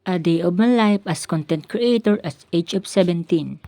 A day of my life as content creator at age of 17.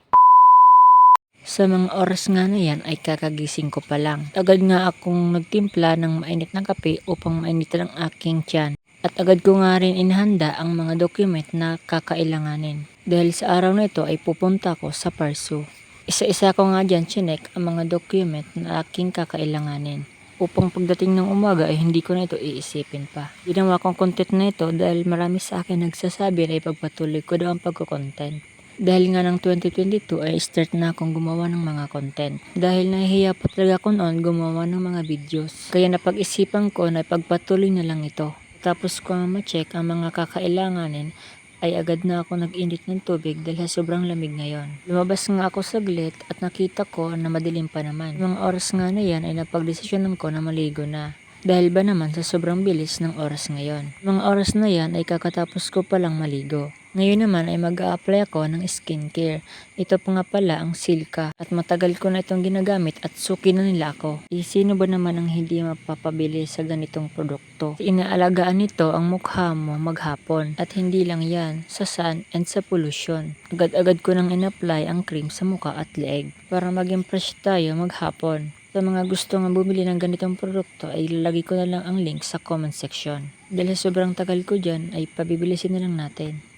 Sa mga oras nga na yan ay kakagising ko pa lang. Agad nga akong nagtimpla ng mainit na kape upang mainitan ang aking tiyan. At agad ko nga rin inihanda ang mga document na kakailanganin. Dahil sa araw na ito ay pupunta ko sa Parsu. Isa-isa ko nga dyan chinek ang mga document na aking kakailanganin. Upang pagdating ng umaga ay hindi ko na ito iisipin pa. Ginawa kong content na ito dahil marami sa akin nagsasabi na ipagpatuloy ko daw ang pagko-content. Dahil nga ng 2022 ay start na akong gumawa ng mga content. Dahil nahihiya pa talaga ako noon gumawa ng mga videos. Kaya napag-isipan ko na ipagpatuloy na lang ito. Tapos ko ma-check ang mga kakailanganin ay agad na ako nag-init ng tubig dahil sobrang lamig ngayon. Lumabas nga ako saglit at nakita ko na madilim pa naman. Mga oras nga na yan ay napagdesisyonan ko na maligo na. Dahil ba naman sa sobrang bilis ng oras ngayon. Mga oras na yan ay kakatapos ko palang maligo. Ngayon naman ay mag-a-apply ako ng skincare. Ito pa nga pala ang Silka at matagal ko na itong ginagamit at suki na nila ako. Sino ba naman ang hindi mapapabili sa ganitong produkto? Inaalagaan nito ang mukha mo maghapon at hindi lang yan sa sun and sa pollution. Agad-agad ko nang in-apply ang cream sa mukha at leeg para maging fresh tayo maghapon. Sa mga gusto nga bumili ng ganitong produkto ay ilalagay ko na lang ang link sa comment section. Dahil sobrang tagal ko dyan ay pabibilisin na lang natin.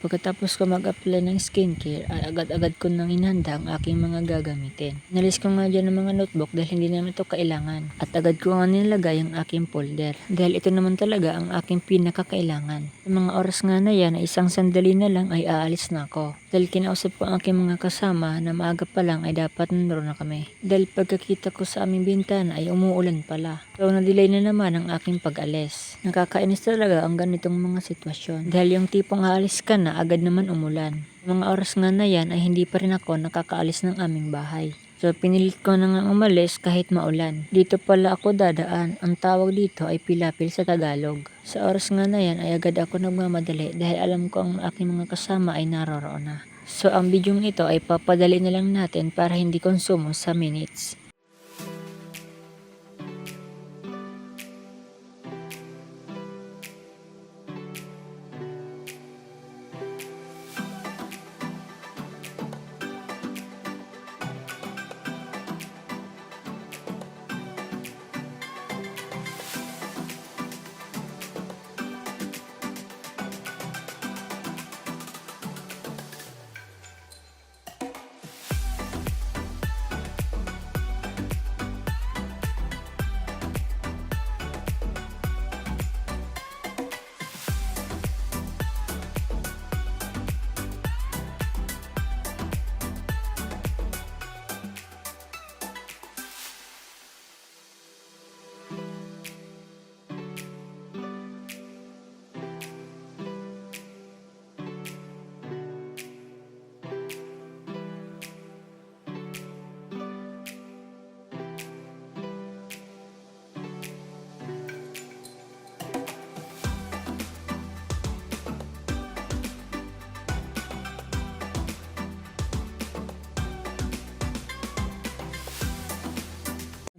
Pagkatapos ko mag-apply ng skincare ay agad-agad ko nang inhanda ang aking mga gagamitin. Nalis ko nga dyan ng mga notebook dahil hindi naman ito kailangan. At agad ko nga nilagay ang aking folder dahil ito naman talaga ang aking pinakakailangan. Sa mga oras nga na yan ay isang sandali na lang ay aalis na ako. Dahil kinausap ko ang aking mga kasama na maaga pa lang ay dapat naroon na kami. Dahil pagkakita ko sa aming bintana ay umuulan pala. So na-delay na naman ang aking pag-alis. Nakakainis talaga ang ganitong mga sitwasyon. Dahil yung tipong aalis ka na agad naman umulan. Mga oras nga na yan ay hindi pa rin ako nakakaalis ng aming bahay. So pinilit ko na nga umalis kahit maulan. Dito pala ako dadaan. Ang tawag dito ay pilapil sa Tagalog. Sa oras nga na yan ay agad ako nagmamadali dahil alam ko ang aking mga kasama ay naroroon na. So ang bidyong ito ay papadali na lang natin para hindi konsumo sa minutes.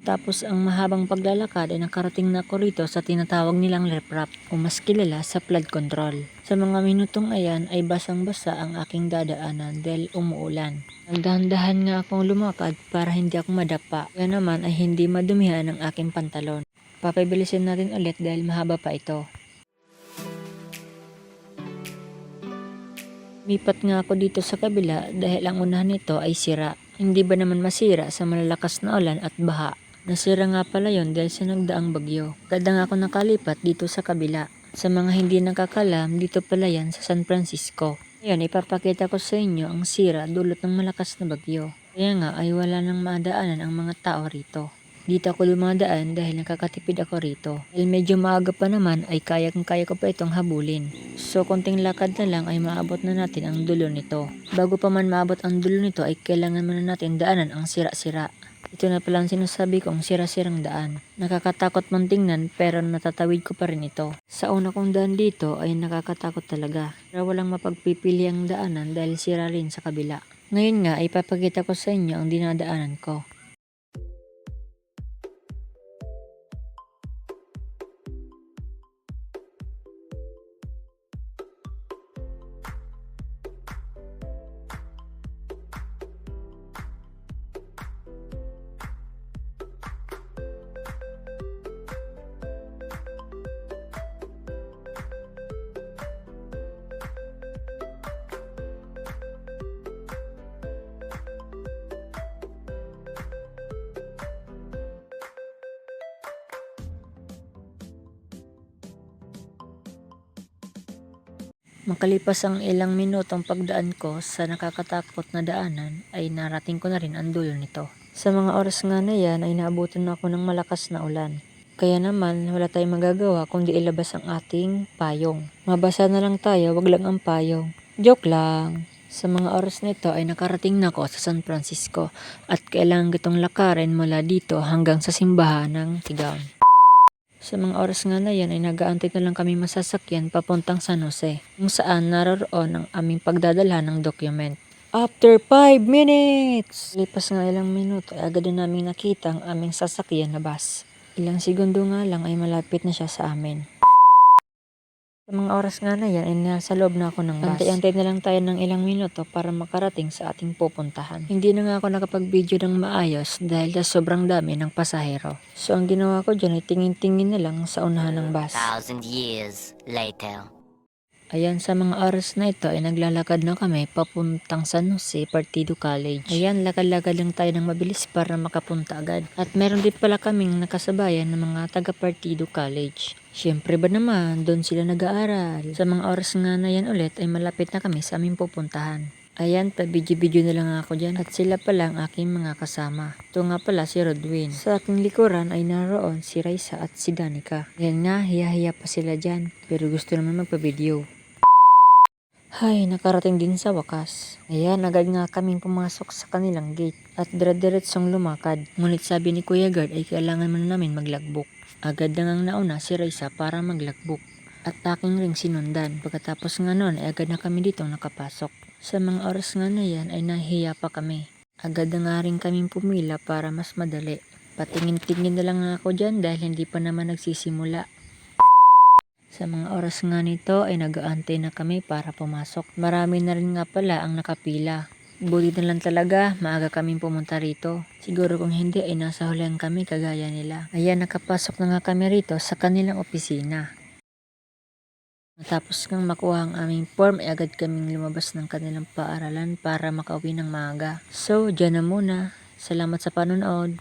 Tapos ang mahabang paglalakad ay nakarating na ako rito sa tinatawag nilang leprap o mas kilala sa flood control. Sa mga minutong ayan ay basang-basa ang aking dadaanan dahil umuulan. Nagdahan-dahan nga akong lumakad para hindi ako madapa. Kaya naman ay hindi madumihan ang aking pantalon. Papibilisin natin ulit dahil mahaba pa ito. Lipat nga ako dito sa kabila dahil ang unahan nito ay sira. Hindi ba naman masira sa malalakas na ulan at baha? Nasira nga pala yon dahil sa nagdaang bagyo. Agad nga ako nakalipat dito sa kabila. Sa mga hindi nakakalam, dito pala yan sa San Francisco. Ngayon, ipapakita ko sa inyo ang sira dulot ng malakas na bagyo. Kaya nga ay wala nang madaanan ang mga tao rito. Dito ako dumadaan dahil nakakatipid ako rito. Dahil medyo maaga pa naman ay kaya ko pa itong habulin. So konting lakad na lang ay maabot na natin ang dulo nito. Bago pa man maabot ang dulo nito ay kailangan muna natin daanan ang sira-sira. Ito na pala ang sinasabi kong sira-sirang daan. Nakakatakot man tingnan pero natatawid ko pa rin ito. Sa una kong daan dito ay nakakatakot talaga. Pero walang mapagpipili ang daanan dahil sira rin sa kabila. Ngayon nga ay papakita ko sa inyo ang dinadaanan ko. Makalipas ang ilang minutong pagdaan ko sa nakakatakot na daanan ay narating ko na rin ang dulo nito. Sa mga oras nga na yan ay naabutan na ako ng malakas na ulan. Kaya naman wala tayong magagawa kundi ilabas ang ating payong. Mabasa na lang tayo, wag lang ang payong. Joke lang! Sa mga oras nito ay nakarating na ako sa San Francisco at kailangan kitong lakarin mula dito hanggang sa simbahan ng Sigaw. Sa mga oras nga na yan ay nag-aantay na lang kami masasakyan papuntang San Jose kung saan naroroon ang aming pagdadala ng document. After 5 minutes! Lipas nga ilang minuto ay agad na namin nakita ang aming sasakyan na bus. Ilang segundo nga lang ay malapit na siya sa amin. Sa mga oras nga na yan ay nasa loob na ako ng bus. Antay-antay na lang tayo ng ilang minuto para makarating sa ating pupuntahan. Hindi na nga ako nakapag-video ng maayos dahil sa sobrang dami ng pasahero. So ang ginawa ko dyan ay tingin-tingin na lang sa unahan ng bus. 1,000 years later. Ayan, sa mga oras na ito ay naglalakad na kami papuntang San Jose Partido College. Ayan, lakad-lakad lang tayo ng mabilis para makapunta agad. At meron din pala kaming nakasabayan ng mga taga Partido College. Siyempre ba naman, doon sila nag-aaral. Sa mga oras nga na yan ulit ay malapit na kami sa aming pupuntahan. Ayan, pa-video-video na lang ako dyan at sila pala ang aking mga kasama. Ito nga pala si Rodwin. Sa aking likuran ay naroon si Raisa at si Danica. Yan nga, hiya-hiya pa sila dyan pero gusto naman magpa-video. Hay, nakarating din sa wakas. Ayan, agad nga kaming pumasok sa kanilang gate at dire-diretsong lumakad. Ngunit sabi ni Kuya Guard ay kailangan muna namin maglagbok. Agad na ngang nauna si Raisa para maglagbok at aking ring sinundan. Pagkatapos nga noon ay agad na kami ditong nakapasok. Sa mga oras nga na yan ay nahiya pa kami. Agad na nga rin kaming pumila para mas madali. Patingin-tingin na lang ako dyan dahil hindi pa naman nagsisimula. Sa mga oras nga nito ay nag-aantay na kami para pumasok. Marami na rin nga pala ang nakapila. Buti na lang talaga, maaga kaming pumunta rito. Siguro kung hindi ay nasa hulihan kami kagaya nila. Ayan, nakapasok na nga kami rito sa kanilang opisina. Matapos kang makuha ang aming form ay agad kaming lumabas ng kanilang paaralan para makauwi ng maaga. So, dyan na muna. Salamat sa panonood.